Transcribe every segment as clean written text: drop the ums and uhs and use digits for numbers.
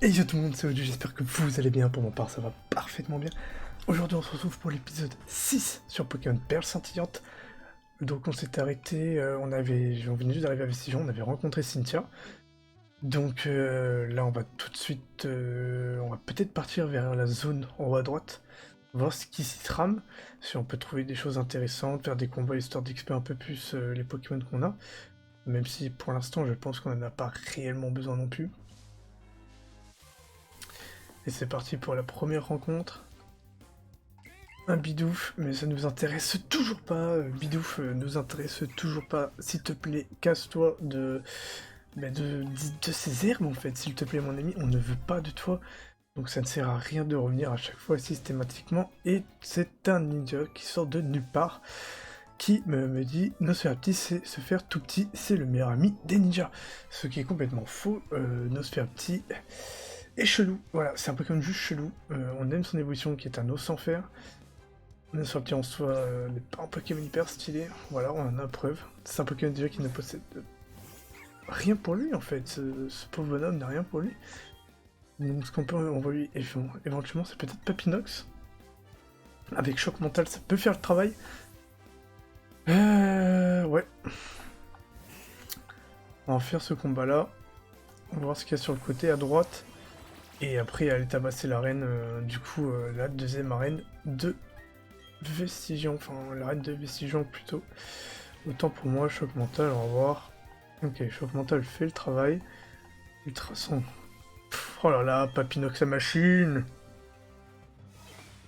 Et yo tout le monde, c'est Odu, j'espère que vous allez bien, pour ma part ça va parfaitement bien. Aujourd'hui on se retrouve pour l'épisode 6 sur Pokémon Perle Scintillante. Donc on s'est arrêté, on venait juste d'arriver à Vestigion, on avait rencontré Cynthia. Donc là on va tout de suite, on va peut-être partir vers la zone en haut à droite, voir ce qui s'y trame, si on peut trouver des choses intéressantes, faire des combats histoire d'XP un peu plus les Pokémon qu'on a. Même si pour l'instant je pense qu'on n'en a pas réellement besoin non plus. Et c'est parti pour la première rencontre. Un Bidouf, mais ça nous intéresse toujours pas. Bidouf nous intéresse toujours pas. S'il te plaît, casse-toi de ces herbes en fait. S'il te plaît mon ami, on ne veut pas de toi. Donc ça ne sert à rien de revenir à chaque fois systématiquement. Et c'est un ninja qui sort de nulle part. Qui me dit Nosferapti c'est se faire tout petit, c'est le meilleur ami des ninjas. Ce qui est complètement faux. Nosferapti est chelou, voilà, c'est un Pokémon juste chelou. On aime son évolution qui est un os sans fer. Nosferapti en soi n'est pas un Pokémon hyper stylé, voilà, on en a preuve. C'est un Pokémon déjà qui ne possède rien pour lui en fait, ce pauvre bonhomme n'a rien pour lui. Donc ce qu'on peut envoyer éventuellement c'est peut-être Papinox. Avec choc mental ça peut faire le travail. Ouais. On va faire ce combat là. On va voir ce qu'il y a sur le côté à droite. Et après aller tabasser l'arène, la deuxième arène de Vestigion, enfin l'arène de Vestigion plutôt. Autant pour moi, choc mental, on va voir. Ok, choc mental fait le travail. Ultrason. Oh là là, Papinox la machine.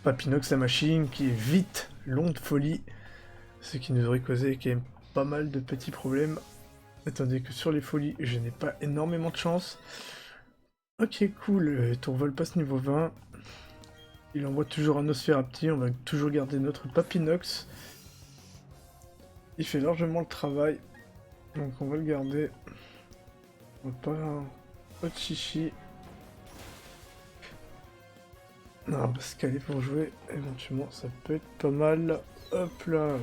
Papinox la machine qui est vite, long de folie. Ce qui nous aurait causé quand même pas mal de petits problèmes. Attendez que sur les folies, je n'ai pas énormément de chance. Ok, cool, tour Volpass niveau 20. Il envoie toujours un Nosferapti, on va toujours garder notre Papinox. Il fait largement le travail, donc on va le garder. On va pas de chichi. Non, on va se caler pour jouer, éventuellement ça peut être pas mal. Hop là.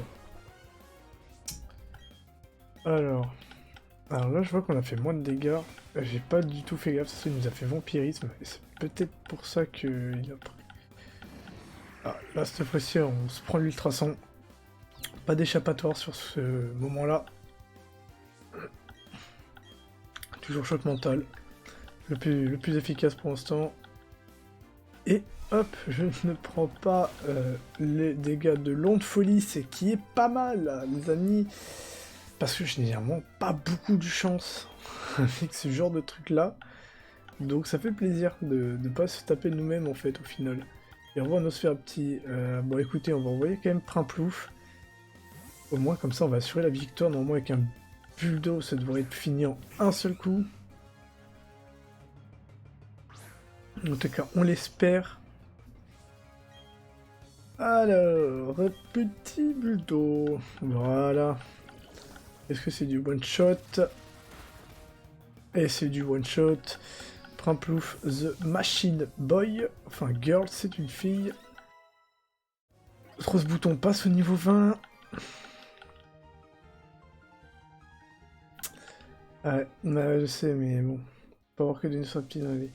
Alors là je vois qu'on a fait moins de dégâts. J'ai pas du tout fait gaffe, ça nous a fait vampirisme, et c'est peut-être pour ça qu'il a pris. Ah, là cette fois-ci on se prend l'ultrason. Pas d'échappatoire sur ce moment-là. Toujours choc mental. Le plus efficace pour l'instant. Et hop, je ne prends pas les dégâts de l'onde folie, c'est qui est pas mal, là, les amis. Parce que je n'ai vraiment pas beaucoup de chance avec ce genre de truc-là. Donc ça fait plaisir de ne pas se taper nous-mêmes en fait au final. Et on va nous se faire petit. Bon écoutez, on va envoyer quand même Primplouf. Au moins comme ça on va assurer la victoire. Normalement avec un bulldo ça devrait être fini en un seul coup. En tout cas on l'espère. Alors, petit bulldo. Voilà. Est-ce que c'est du one shot? Et c'est du one shot. Primplouf the Machine Boy. Enfin girl, c'est une fille. Rose Bouton passe au niveau 20. Ouais, je sais, mais bon. Pas avoir que des petits dans la vie.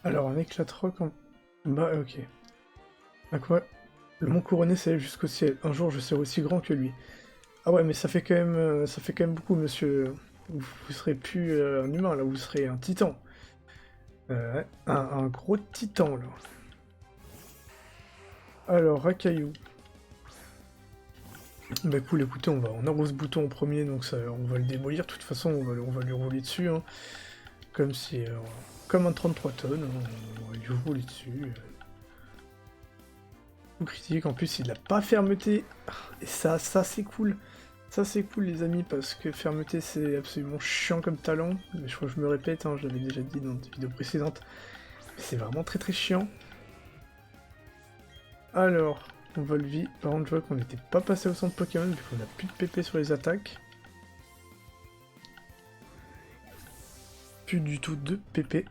Alors, un éclat rock en. Bah, ok. À quoi? Le mont couronné s'élève jusqu'au ciel. Un jour, je serai aussi grand que lui. Ah ouais, mais ça fait quand même beaucoup, monsieur. Vous serez plus un humain, là, vous serez un titan. Un gros titan, là. Alors, Rakaillou. Bah cool, écoutez, on arrose bouton en premier, donc ça, on va le démolir. De toute façon, on va lui rouler dessus. Hein. Comme si... comme un 33 tonnes, hein, on va lui rouler dessus. Coup critique, en plus, il n'a pas fermeté. Et ça c'est cool. Ça c'est cool les amis parce que fermeté c'est absolument chiant comme talent, mais je crois que je me répète, hein, je l'avais déjà dit dans des vidéos précédentes, mais c'est vraiment très chiant. Alors, on va le vivre, par contre je vois qu'on n'était pas passé au centre Pokémon vu qu'on a plus de PP sur les attaques. Plus du tout de PP.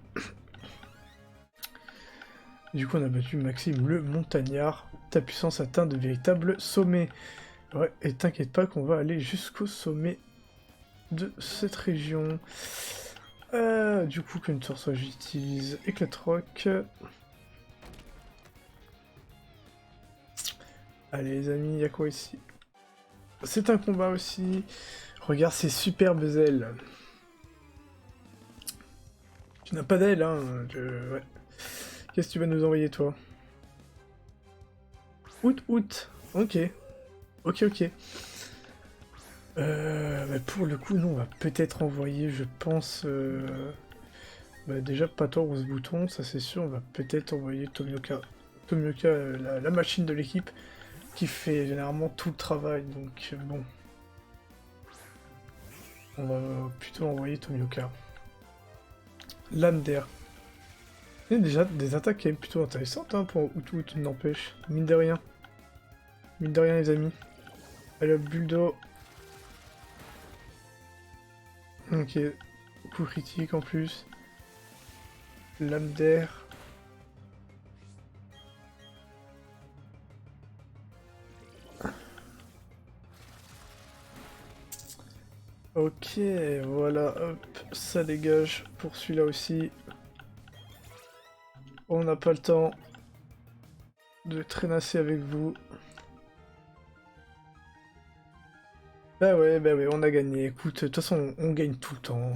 Du coup on a battu Maxime le montagnard, ta puissance atteint de véritables sommets. Ouais, et t'inquiète pas qu'on va aller jusqu'au sommet de cette région. Du coup, qu'une tour soit, j'utilise éclat rock. Allez les amis, il y a quoi ici? C'est un combat aussi. Regarde ces superbes ailes. Tu n'as pas d'ailes, hein. Ouais. Qu'est-ce que tu vas nous envoyer, toi? Août. Ok. Ok. Bah pour le coup, nous, on va peut-être envoyer, je pense... Bah déjà, pas tort ou ce bouton, ça c'est sûr. On va peut-être envoyer Tomioka. Tomioka, la machine de l'équipe, qui fait généralement tout le travail, donc bon. On va plutôt envoyer Tomioka. Lame d'air. Il y a déjà des attaques quand même plutôt intéressantes hein, pour Out, n'empêche. Mine de rien. Mine de rien, les amis. Allez hop, Buldo. Ok. Coup critique en plus. Lame d'air. Ok, voilà, hop, ça dégage pour celui-là aussi. On n'a pas le temps de traînasser avec vous. Bah ouais, on a gagné. Écoute, de toute façon, on gagne tout le temps.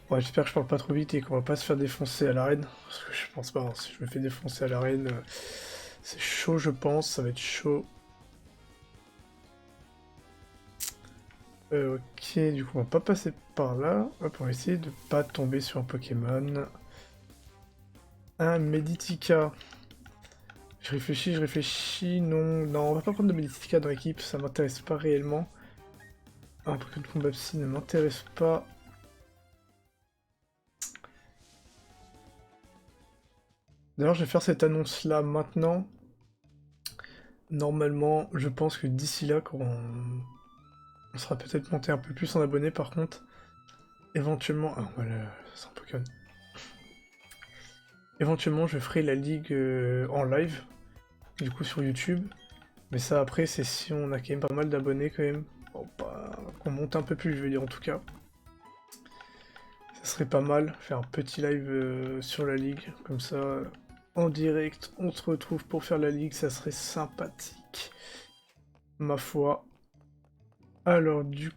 Ouais, j'espère que je parle pas trop vite et qu'on va pas se faire défoncer à l'arène. Parce que je pense pas, hein, si je me fais défoncer à l'arène, c'est chaud, je pense, ça va être chaud. Ok, du coup, on va pas passer par là. Hop, on va essayer de pas tomber sur un Pokémon. Un Meditika. Je réfléchis, non, on va pas prendre de Meditika dans l'équipe, ça m'intéresse pas réellement. Un Pokémon de combat psy ne m'intéresse pas. D'ailleurs, je vais faire cette annonce-là maintenant. Normalement, je pense que d'ici là, quand on sera peut-être monté un peu plus en abonnés, par contre, éventuellement... Ah, voilà, c'est un Pokémon. Éventuellement, je ferai la ligue en live, du coup sur YouTube. Mais ça, après, c'est si on a quand même pas mal d'abonnés, quand même. Bon, pas... qu'on monte un peu plus, je veux dire, en tout cas. Ça serait pas mal, faire un petit live sur la ligue, comme ça, en direct, on se retrouve pour faire la ligue, ça serait sympathique, ma foi. Alors, du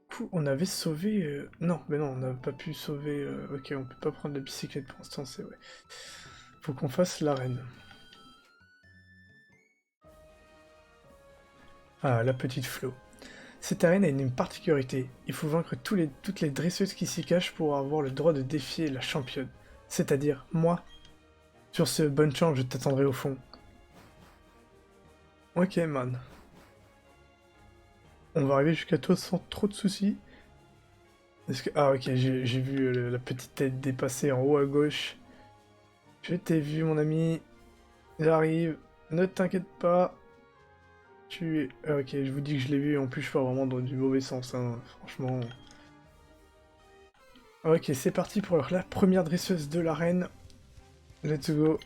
coup, on avait sauvé... Non, mais non, on n'a pas pu sauver... Ok, on peut pas prendre la bicyclette pour l'instant, c'est vrai. Faut qu'on fasse l'arène. Ah, la petite Flo. Cette arène a une particularité. Il faut vaincre toutes les dresseuses qui s'y cachent pour avoir le droit de défier la championne. C'est-à-dire, moi. Sur ce, bonne chance, je t'attendrai au fond. Ok, man. On va arriver jusqu'à toi sans trop de soucis. Ah, ok, j'ai vu la petite tête dépasser en haut à gauche. Je t'ai vu, mon ami. J'arrive. Ne t'inquiète pas. Ah, ok, je vous dis que je l'ai vu. En plus, je pars vraiment dans du mauvais sens, hein, franchement. Ok, c'est parti pour la première dresseuse de l'arène. Let's go.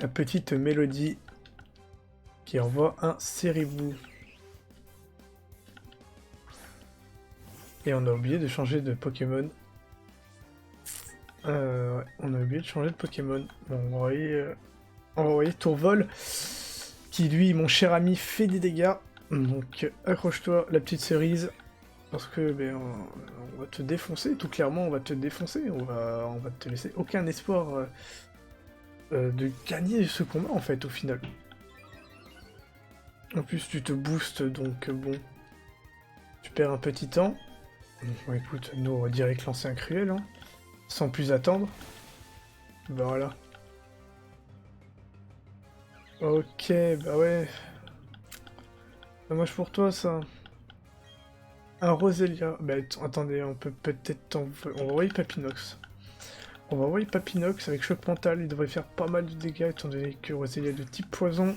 La petite Mélodie qui envoie un Ceribou. Et on a oublié de changer de Pokémon. Ouais, on a oublié de changer de Pokémon. Bon, on va envoyer Tourvol, qui lui, mon cher ami, fait des dégâts. Donc accroche-toi, la petite cerise, parce que ben, on va te défoncer, tout clairement, on va te défoncer. On va te laisser aucun espoir de gagner ce combat, en fait, au final. En plus, tu te boostes, donc bon, tu perds un petit temps. Bon, écoute, nous, on va direct lancer un cruel, hein, sans plus attendre. Bah voilà. Ok, bah ouais. Dommage pour toi, ça. Un Roselia. Bah attendez, on peut peut-être on va envoyer Papinox. On va envoyer Papinox avec choc mental, il devrait faire pas mal de dégâts étant donné que Roselia est de type poison.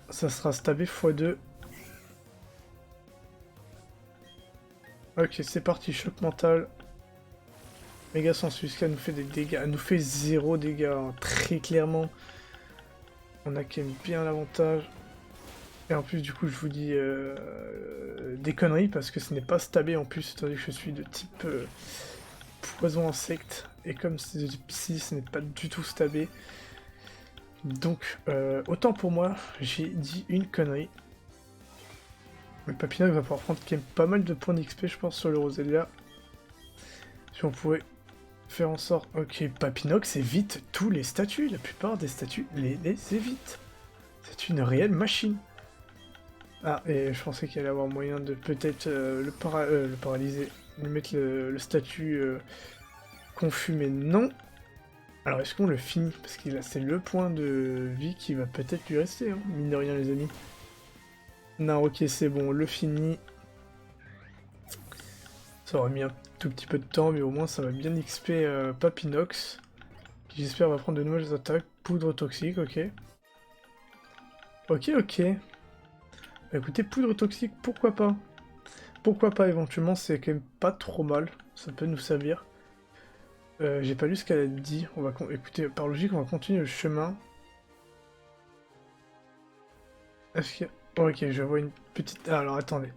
Ça sera stabé x2. Ok, c'est parti, choc mental. Méga sensus, elle nous fait des dégâts. Elle nous fait 0 dégâts, hein, très clairement. On a quand même bien l'avantage. Et en plus, du coup, je vous dis des conneries parce que ce n'est pas stabé en plus, étant donné que je suis de type poison insecte. Et comme c'est de type psy, ce n'est pas du tout stabé. Donc, autant pour moi, j'ai dit une connerie. Mais Papinox va pouvoir prendre quand même pas mal de points d'XP, je pense, sur le Roselia. Si on pouvait faire en sorte... Ok, Papinox évite tous les statuts. La plupart des statuts les évite. C'est une réelle machine. Ah, et je pensais qu'il allait avoir moyen de peut-être le paralyser. Lui mettre le statut confus, mais non. Alors, est-ce qu'on le finit? Parce que c'est le point de vie qui va peut-être lui rester, hein, mine de rien, les amis. Non, ok, c'est bon, on le finit. Ça aurait mis un tout petit peu de temps, mais au moins ça va bien XP Papinox, qui j'espère va prendre de nouvelles attaques. Poudre toxique, ok. Ok, ok. Bah, écoutez, poudre toxique, pourquoi pas? Pourquoi pas, éventuellement, c'est quand même pas trop mal. Ça peut nous servir. J'ai pas lu ce qu'elle a dit. On va écoutez, par logique, on va continuer le chemin. Est-ce qu'il y a... Oh, ok, je vois une petite... Ah, alors, attendez.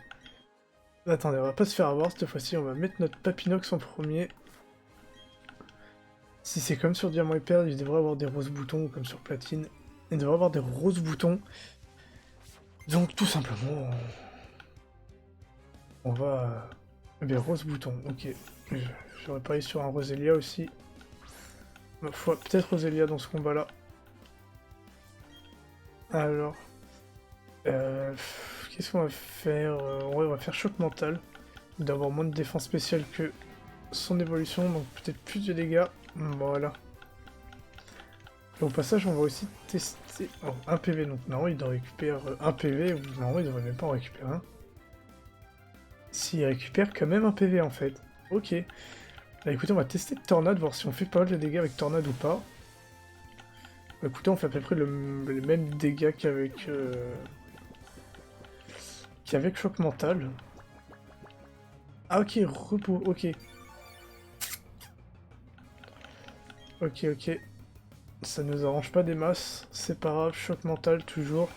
Attendez, on va pas se faire avoir cette fois-ci. On va mettre notre Papinox en premier. Si c'est comme sur Diamant et Perle, il devrait avoir des roses boutons, comme sur Platine. Il devrait avoir des roses boutons. Donc, tout simplement, on va... Des roses boutons, ok. J'aurais parié sur un Roselia aussi. Ma foi, peut-être Roselia dans ce combat-là. Alors... Qu'est-ce qu'on va faire? Ouais, on va faire choc mental. D'avoir moins de défense spéciale que son évolution, donc peut-être plus de dégâts. Voilà. Et au passage, on va aussi tester... Oh, un PV, donc non, il doit récupérer un PV, ou non, il devrait même pas en récupérer un. S'il récupère quand même un PV en fait. Ok. Bah écoutez, on va tester Tornade, voir si on fait pas mal de dégâts avec Tornade ou pas. Bah écoutez, on fait à peu près les mêmes dégâts qu'avec Choc Mental. Ah ok, repos, ok. Ok, ok. Ça nous arrange pas des masses, c'est pas grave, Choc Mental toujours.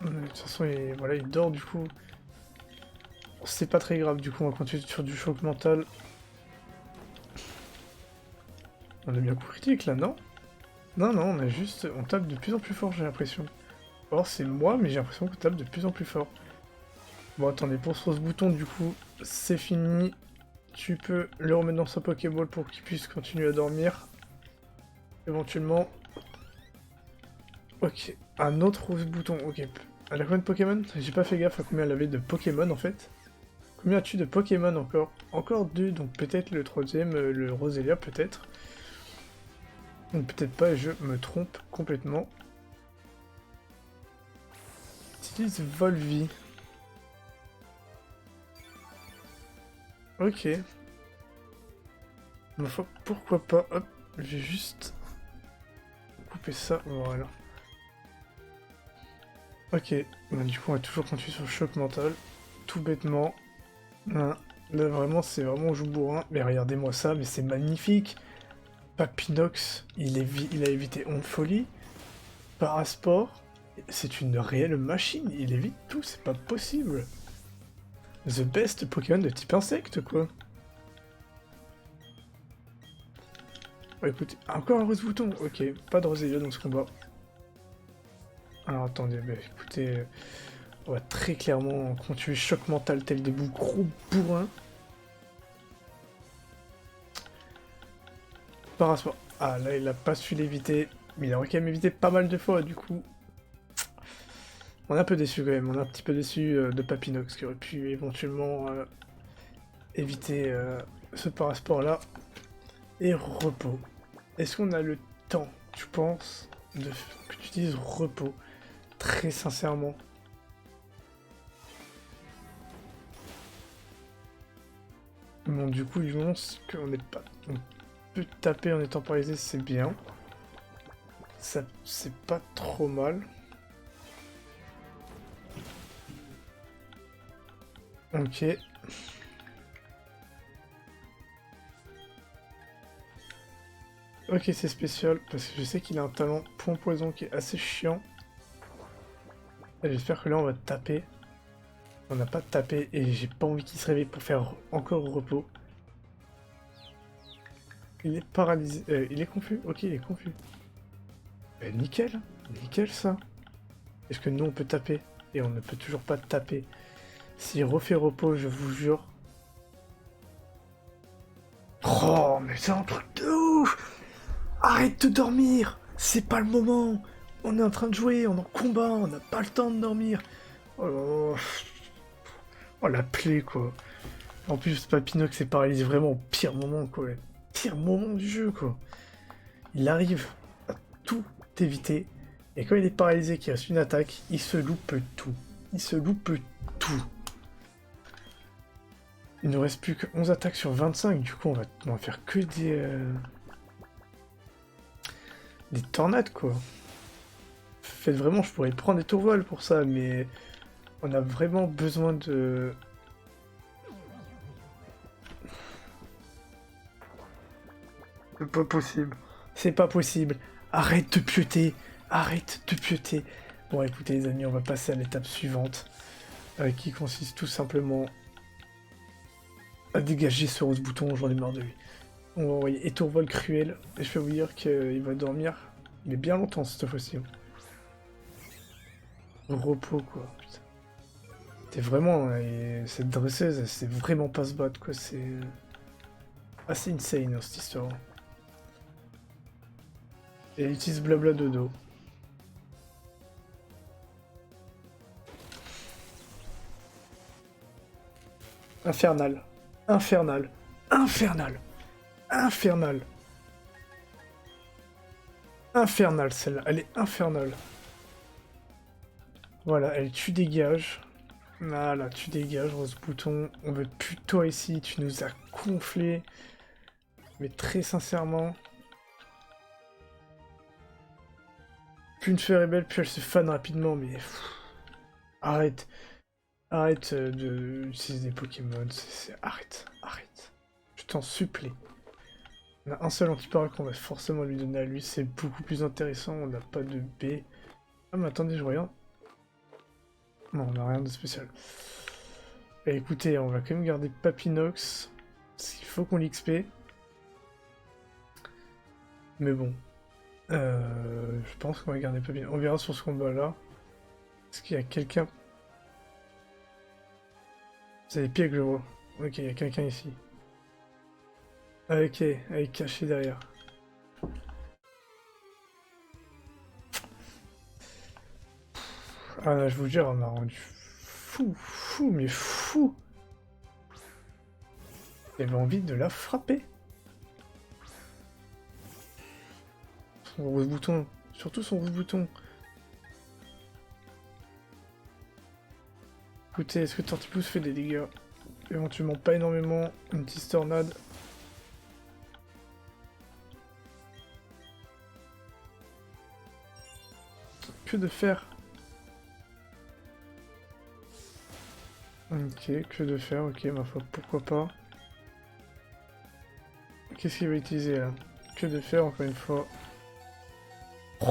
De toute façon, voilà, il dort du coup. C'est pas très grave, du coup, on va continuer sur du Choc Mental. On a bien coup critique là, non? Non, non, on a juste... On tape de plus en plus fort, j'ai l'impression. Or, c'est moi, mais j'ai l'impression qu'on tape de plus en plus fort. Bon, attendez, pour ce bouton, du coup, c'est fini. Tu peux le remettre dans sa Pokéball pour qu'il puisse continuer à dormir. Éventuellement. Ok, un autre rose bouton, ok. Elle a combien de Pokémon? J'ai pas fait gaffe à combien elle avait de Pokémon, en fait. Combien as-tu de Pokémon encore? Encore deux, donc peut-être le troisième, le Roselia, peut-être. Donc peut-être pas, je me trompe complètement. Utilise Volvi. Ok. Ma foi, pourquoi pas. Hop, je vais juste couper ça, voilà. Ok, bah, du coup on va toujours continuer sur le choc mental. Tout bêtement. Hein. Là vraiment, c'est vraiment on joue bourrin. Mais regardez-moi ça, mais c'est magnifique. Papinox, il a évité Onde Folie. Parasport, c'est une réelle machine. Il évite tout, c'est pas possible. The best Pokémon de type insecte, quoi. Bah écoutez, encore un rose bouton. Ok, pas de Roselia dans ce combat. Alors attendez, bah écoutez, on va très clairement continuer choc mental tel des gros bourrins. Parasport. Ah là, il a pas su l'éviter, mais il aurait quand même évité pas mal de fois, du coup. On est un peu déçu quand même, on est un petit peu déçu de Papinox qui aurait pu éventuellement éviter ce parasport là. Et repos. Est-ce qu'on a le temps, tu penses, que tu dises repos? Très sincèrement. Bon, du coup, il annonce qu'on n'est pas... On peut taper en étant paralysé, c'est bien. Ça, c'est pas trop mal. Ok. Ok, c'est spécial, parce que je sais qu'il a un talent point poison qui est assez chiant. Et j'espère que là on va taper. On n'a pas tapé et j'ai pas envie qu'il se réveille pour faire encore repos. Il est paralysé. Il est confus. Ok, il est confus. Nickel. Nickel ça. Est-ce que nous on peut taper? Et on ne peut toujours pas taper. S'il refait repos, je vous jure. Oh, mais c'est un truc de ouf! Arrête de dormir! C'est pas le moment! On est en train de jouer, on est en combat, on n'a pas le temps de dormir. Oh, là là. Oh la plaie quoi. En plus, Papinox s'est paralysé vraiment au pire moment quoi. Pire moment du jeu quoi. Il arrive à tout éviter. Et quand il est paralysé, qu'il reste une attaque, il se loupe tout. Il se loupe tout. Il ne reste plus que 11 attaques sur 25, du coup on va faire que des tornades quoi. Faites vraiment, je pourrais prendre des tourvols pour ça, mais on a vraiment besoin de... C'est pas possible. C'est pas possible. Arrête de pioter. Arrête de pioter. Bon écoutez les amis, on va passer à l'étape suivante, qui consiste tout simplement à dégager ce rose bouton, j'en ai marre de lui. On va envoyer étourvol cruel, et je peux vous dire qu'il va dormir, il est bien longtemps cette fois-ci. Repos quoi, putain. C'est vraiment, cette dresseuse, c'est vraiment pas se battre quoi, c'est assez insane hein, cette histoire. Et elle utilise blabla dodo. Infernal. Infernal. Infernal. Infernal. Infernal celle-là, elle est infernale. Voilà, elle tu dégages. Voilà, tu dégages, rose bouton. On veut plus de toi ici, tu nous as gonflé. Mais très sincèrement. Plus une fée est belle, plus elle se fane rapidement, mais... Arrête. Arrête d'utiliser des Pokémon. Arrête. Arrête. Je t'en supplie. On a un seul antiparole qu'on va forcément lui donner à lui, c'est beaucoup plus intéressant, on n'a pas de B. Ah mais attendez, je regarde. Non, on n'a rien de spécial. Et écoutez, on va quand même garder Papinox, parce qu'il faut qu'on l'XP. Mais bon. Je pense qu'on va garder Papinox. On verra sur ce combat-là. Est-ce qu'il y a quelqu'un... C'est les pieds que je vois. Ok, il y a quelqu'un ici. Ok, elle est cachée derrière. Ah là, je vous jure, on m'a rendu fou, mais fou. J'avais envie de la frapper. Son rose bouton, surtout son rose bouton. Écoutez, est-ce que Tortipousse fait des dégâts? Éventuellement pas énormément, une petite tornade. Que de faire? Ok, que de faire, ok, ma foi, pourquoi pas. Qu'est-ce qu'il va utiliser là? Que de faire encore une fois.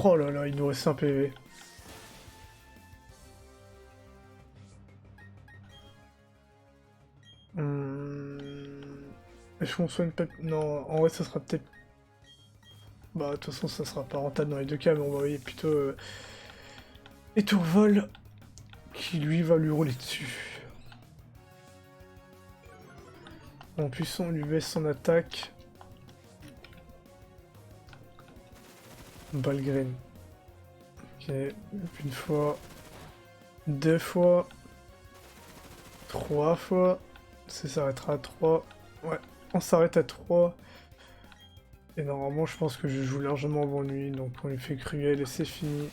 Oh là là, il nous reste un PV. Est-ce qu'on soigne pas... Non, en vrai ça sera peut-être... Bah de toute façon ça sera pas rentable dans les deux cas, mais on va envoyer plutôt... Étourvol, qui lui va lui rouler dessus. En plus on lui baisse son attaque. Balgreen. Ok, une fois, deux fois, trois fois. Ça s'arrêtera à 3. Ouais, on s'arrête à 3. Et normalement, je pense que je joue largement avant lui, donc on lui fait cruel et c'est fini.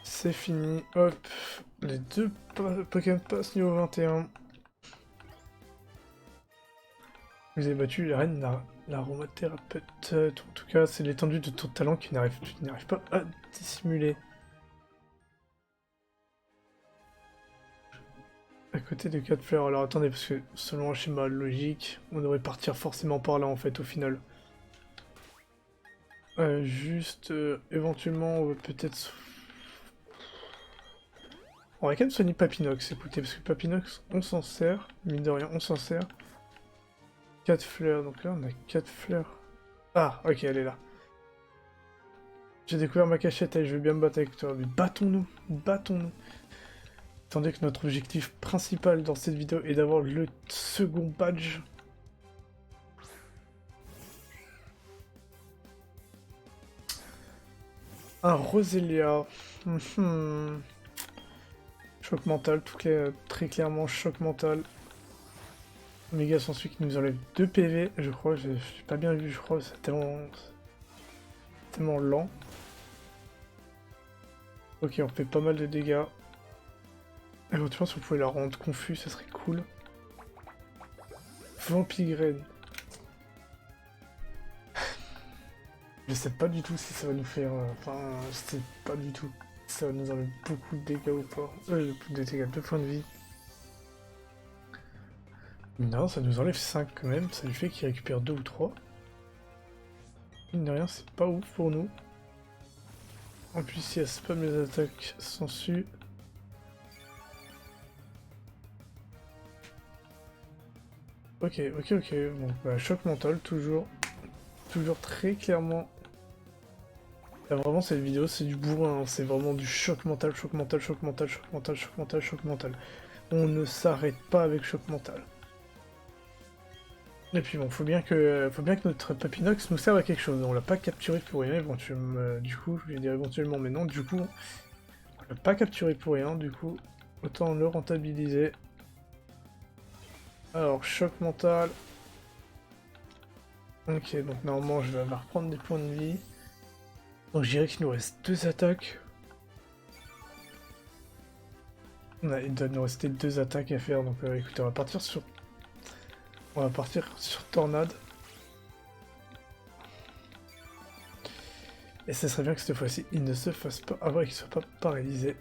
C'est fini, hop. Les deux Pokémon Pass niveau 21. Vous avez battu la reine l'aromathérapeute. En tout cas, c'est l'étendue de ton talent qui n'arrive pas à dissimuler. côté de 4 fleurs. Alors attendez, parce que selon un schéma logique, on devrait partir forcément par là en fait au final. Juste, éventuellement, on va peut-être... On va quand même soigner Papinox, écoutez, parce que Papinox, on s'en sert, mine de rien, on s'en sert. 4 fleurs, donc là on a 4 fleurs. Ah, ok, elle est là. J'ai découvert ma cachette et je veux bien me battre avec toi, mais battons-nous, battons-nous. Attendez que notre objectif principal dans cette vidéo est d'avoir le second badge. Un Roselia. Choc mental, très clairement choc mental. Méga Sansui qui nous enlève 2 PV, je crois, j'ai pas bien vu, je crois, c'est tellement lent. Ok, on fait pas mal de dégâts. Éventuellement, si on pouvait la rendre confus, ça serait cool. Vampigraine. Je sais pas du tout si ça va nous faire... Enfin, je sais pas du tout si ça va nous enlever beaucoup de dégâts ou pas. Beaucoup de dégâts, 2 points de vie. Non, ça nous enlève 5 quand même, ça lui fait qu'il récupère 2 ou 3. Mine de rien, c'est pas ouf pour nous. En plus, si elle spam les attaques sensu. Ok. Bon, bah, choc mental, toujours très clairement. Là, vraiment, cette vidéo, c'est du bourrin, hein. C'est vraiment du choc mental, choc mental, choc mental, choc mental, choc mental, choc mental. On ne s'arrête pas avec choc mental. Et puis bon, faut bien que notre Papinox nous serve à quelque chose. On l'a pas capturé pour rien, éventuellement. Du coup, je vais dire éventuellement, mais non, du coup, on l'a pas capturé pour rien, du coup, autant le rentabiliser. Alors, choc mental. Ok, donc normalement, je vais reprendre des points de vie. Donc, je dirais qu'il nous reste 2 attaques. Il doit nous rester 2 attaques à faire, donc écoutez, on va partir sur Tornade. Et ce serait bien que cette fois-ci, il ne se fasse pas avoir, qu'il soit pas paralysé.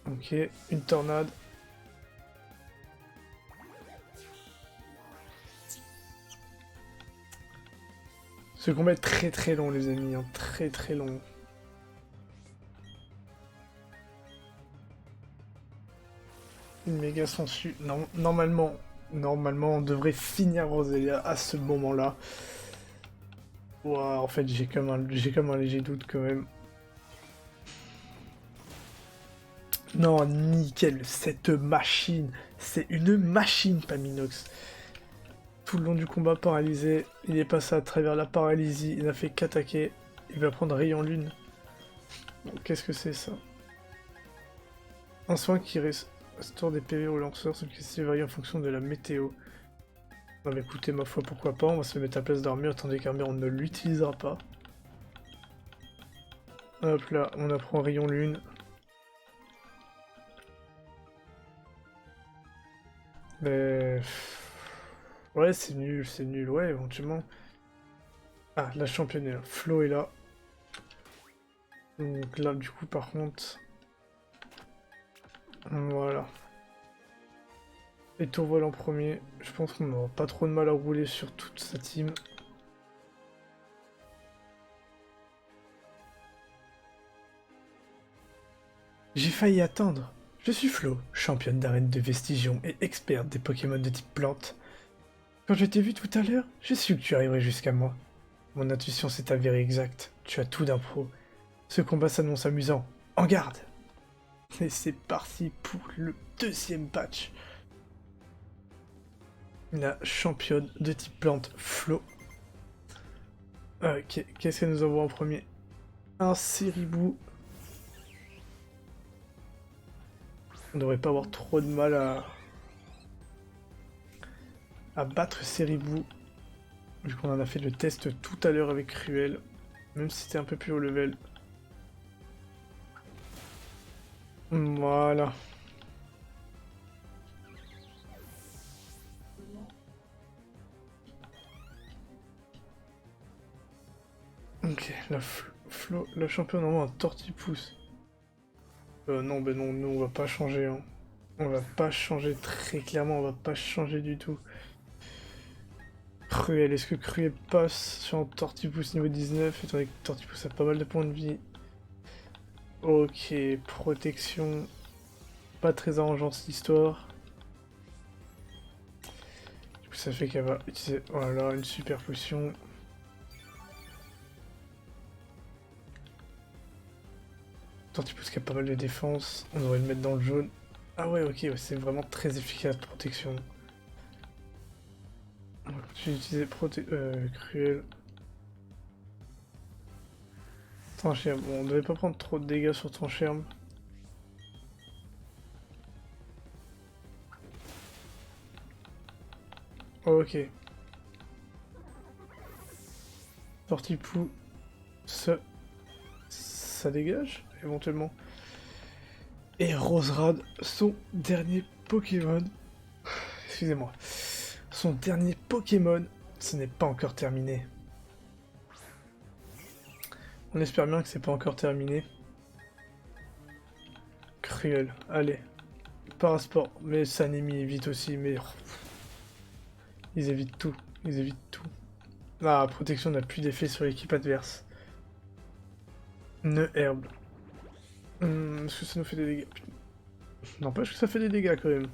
Ok, une Tornade. Ce combat est très long, les amis, hein, très long. Une méga sensu. Normalement, on devrait finir Roselia à ce moment-là. Ouah, en fait, j'ai comme un léger doute quand même. Non, nickel, cette machine, c'est une machine, Papinox. Tout le long du combat paralysé, il est passé à travers la paralysie, il n'a fait qu'attaquer. Il va prendre Rayon Lune. Bon, qu'est-ce que c'est ça? Un soin qui restaure des PV au lanceur, ce qui varie en fonction de la météo. Non mais écoutez, ma foi, pourquoi pas, on va se mettre à place d'armure, tandis qu'armure on ne l'utilisera pas. Hop là, on apprend Rayon Lune. Mais... Ouais, c'est nul, ouais, éventuellement. Ah, la championne est là, Flo est là. Donc là, du coup, par contre... Voilà. Et Tourvol en premier, je pense qu'on n'aura pas trop de mal à rouler sur toute sa team. J'ai failli attendre. Je suis Flo, championne d'arène de Vestigion et experte des Pokémon de type plante. Quand je t'ai vu tout à l'heure, j'ai su que tu arriverais jusqu'à moi. Mon intuition s'est avérée exacte, tu as tout d'un pro. Ce combat s'annonce amusant. En garde! Et c'est parti pour le 2e patch. La championne de type plante, Flo. Ok, qu'est-ce qu'elle nous envoie en premier? Un Ceribou. On devrait pas avoir trop de mal à battre Ceribou. Vu qu'on en a fait le test tout à l'heure avec Cruel. Même si c'était un peu plus haut level. Voilà. Ok, la championne envoie un tortipousse. Non, ben non, nous on va pas changer. Hein. On va pas changer, très clairement, on va pas changer du tout. Cruel, est-ce que Cruel passe sur un Tortipousse niveau 19, étant donné que Tortipousse a pas mal de points de vie. Ok, protection. Pas très arrangeant cette histoire. Du coup, ça fait qu'elle va utiliser, voilà, une super potion. Tortipousse qui a pas mal de défense, on devrait le mettre dans le jaune. Ah ouais, ok, ouais, c'est vraiment très efficace protection. On va continuer d'utiliser Cruel. Trancherme, bon, on devait pas prendre trop de dégâts sur Trancherme. Oh, ok. Tortipou, ça dégage, éventuellement. Et Roserad, son dernier Pokémon. Excusez-moi. Son dernier Pokémon, ce n'est pas encore terminé. On espère bien que c'est pas encore terminé. Cruel, allez. Parasport, mais Sanemi évite aussi, mais... Ils évitent tout, ils évitent tout. Ah, protection n'a plus d'effet sur l'équipe adverse. Herbe. Est-ce que ça nous fait des dégâts? N'empêche que ça fait des dégâts quand même.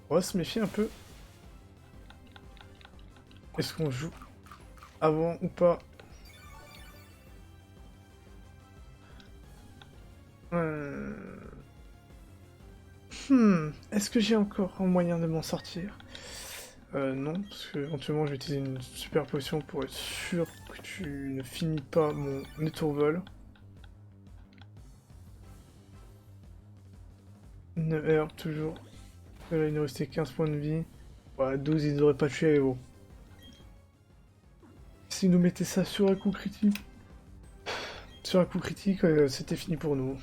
On va se méfier un peu. Est-ce qu'on joue avant ou pas? Est-ce que j'ai encore un moyen de m'en sortir? Non, parce que éventuellement je vais utiliser une super potion pour être sûr que tu ne finis pas mon étourvol. Une herbe toujours. Là, il nous restait 15 points de vie. Ouais, 12, ils n'auraient pas tué les héros. S'ils nous mettaient ça sur un coup critique, c'était fini pour nous.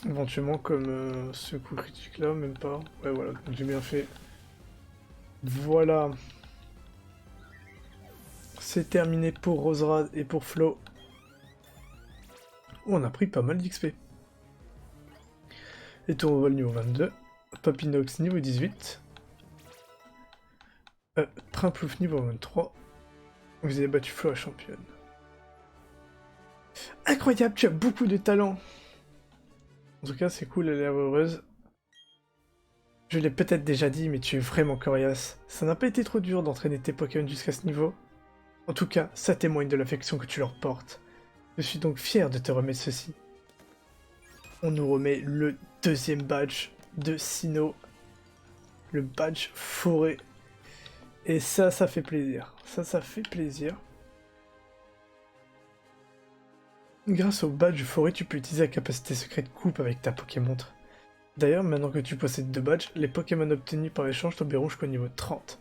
Éventuellement comme ce coup critique là, même pas. Ouais voilà, donc j'ai bien fait. Voilà. C'est terminé pour Roserad et pour Flo. Oh, on a pris pas mal d'XP. Étourvol niveau 22. Papinox niveau 18. Primplouf niveau 23. Vous avez battu Flo la championne. Incroyable, tu as beaucoup de talent. En tout cas, c'est cool, elle a l'air heureuse. Je l'ai peut-être déjà dit, mais tu es vraiment coriace. Ça n'a pas été trop dur d'entraîner tes Pokémon jusqu'à ce niveau. En tout cas, ça témoigne de l'affection que tu leur portes. Je suis donc fier de te remettre ceci. On nous remet le deuxième badge de Sinnoh. Le badge forêt. Et ça fait plaisir. Ça fait plaisir. Grâce au badge forêt, tu peux utiliser la capacité secrète coupe avec ta Pokémontre. D'ailleurs, maintenant que tu possèdes 2 badges, les Pokémon obtenus par échange tomberont jusqu'au niveau 30.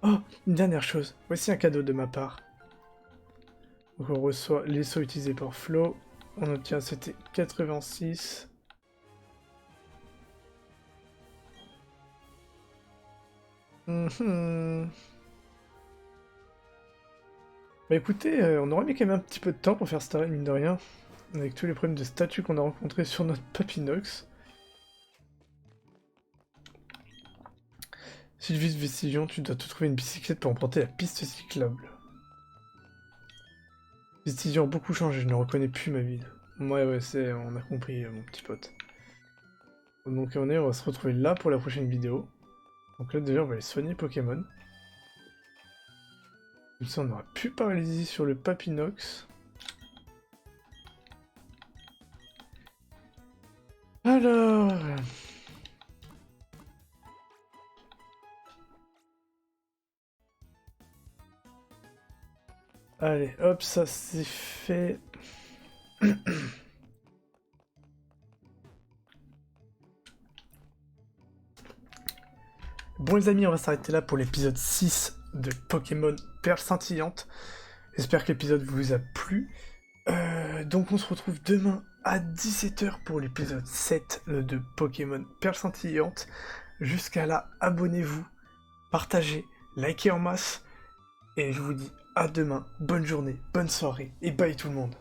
Oh, une dernière chose, voici un cadeau de ma part. Donc on reçoit les sauts utilisés par Flo, on obtient c'était 86. Bah écoutez, on aurait mis quand même un petit peu de temps pour faire cette arène, mine de rien, avec tous les problèmes de statut qu'on a rencontrés sur notre Papinox. Si tu vises Vestigion, tu dois te trouver une bicyclette pour emprunter la piste cyclable. Vestigion a beaucoup changé, je ne reconnais plus ma ville. Ouais, on a compris, mon petit pote. Donc on va se retrouver là pour la prochaine vidéo. Donc là déjà on va aller soigner Pokémon. Comme ça on aura plus paralysie sur le Papinox. Alors... Allez, hop, ça c'est fait. Bon les amis, on va s'arrêter là pour l'épisode 6 de Pokémon Perle Scintillante. J'espère que l'épisode vous a plu. Donc on se retrouve demain à 17 h pour l'épisode 7 de Pokémon Perle Scintillante. Jusqu'à là, abonnez-vous, partagez, likez en masse. Et je vous dis à demain, bonne journée, bonne soirée et bye tout le monde.